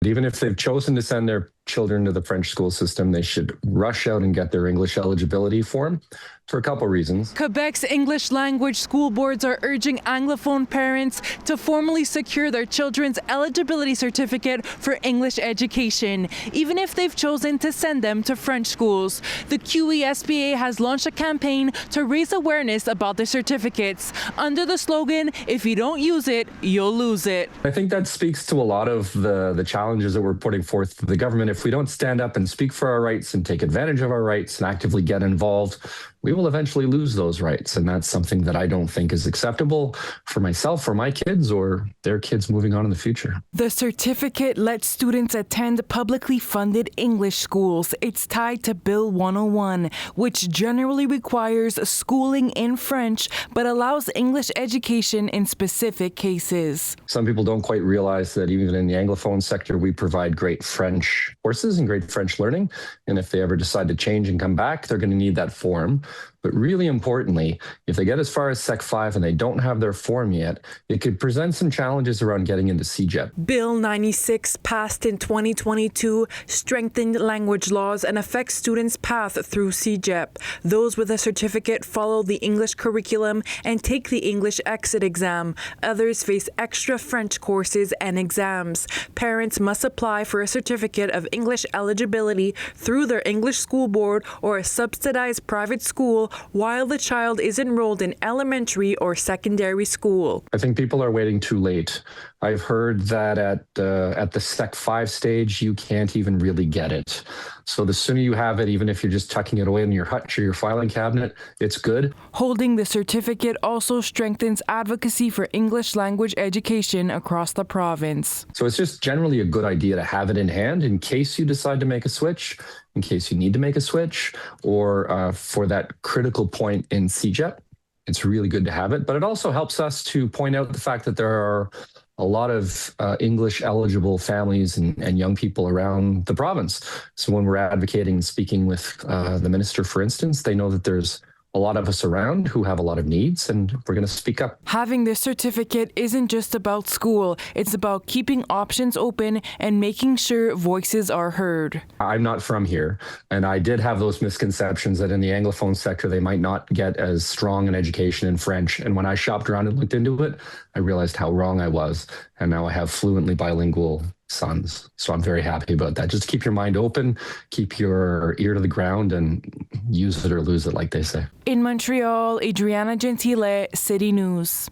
Even if they've chosen to send their children to the French school system, they should rush out and get their English eligibility form for a couple reasons. Quebec's English language school boards are urging anglophone parents to formally secure their children's eligibility certificate for English education, even if they've chosen to send them to French schools. The QESBA has launched a campaign to raise awareness about the certificates under the slogan, "If you don't use it, you'll lose it." I think that speaks to a lot of the challenges that we're putting forth to the government. If we don't stand up and speak for our rights and take advantage of our rights and actively get involved, we will eventually lose those rights. And that's something that I don't think is acceptable for myself, for my kids, or their kids moving on in the future. The certificate lets students attend publicly funded English schools. It's tied to Bill 101, which generally requires schooling in French, but allows English education in specific cases. Some people don't quite realize that even in the anglophone sector, we provide great French courses and great French learning. And if they ever decide to change and come back, they're going to need that form. But really importantly, if they get as far as Sec 5 and they don't have their form yet, it could present some challenges around getting into CEGEP. Bill 96, passed in 2022, strengthened language laws and affects students' path through CEGEP. Those with a certificate follow the English curriculum and take the English exit exam. Others face extra French courses and exams. Parents must apply for a certificate of English eligibility through their English school board or a subsidized private school while the child is enrolled in elementary or secondary school. I think people are waiting too late. I've heard that at the Sec 5 stage, you can't even really get it. So the sooner you have it, even if you're just tucking it away in your hutch or your filing cabinet, it's good. Holding the certificate also strengthens advocacy for English language education across the province. So it's just generally a good idea to have it in hand in case you decide to make a switch, in case you need to make a switch, or for that critical point in CEGEP. It's really good to have it, but it also helps us to point out the fact that there are a lot of English eligible families and young people around the province. So when we're advocating and speaking with the minister, for instance, they know that there's a lot of us around who have a lot of needs, and we're going to speak up. Having this certificate isn't just about school. It's about keeping options open and making sure voices are heard. I'm not from here, and I did have those misconceptions that in the Anglophone sector, they might not get as strong an education in French. And when I shopped around and looked into it, I realized how wrong I was. And now I have fluently bilingual sons. So I'm very happy about that. Just keep your mind open, keep your ear to the ground, and use it or lose it, like they say. In Montreal, Adriana Gentile, City News.